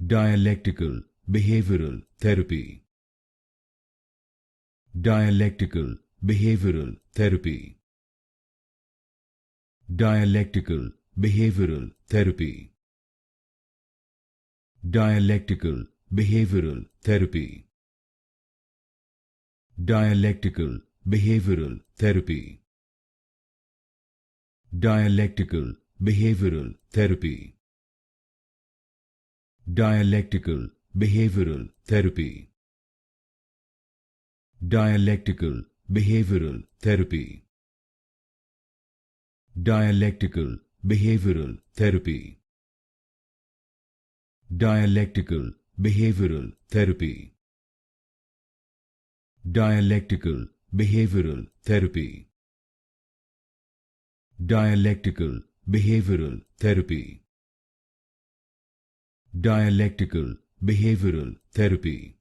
Dialectical Behavioral Therapy. Dialectical Behavioral Therapy. Dialectical Behavioral Therapy. Dialectical Behavioral Therapy. Dialectical Behavioral Therapy. Dialectical Behavioral Therapy. Dialectical Behavioral Therapy. Dialectical Behavioral Therapy. Dialectical Behavioral Therapy. Dialectical Behavioral Therapy. Dialectical Behavioral Therapy. Dialectical Behavioral Therapy. Dialectical Behavioral Therapy.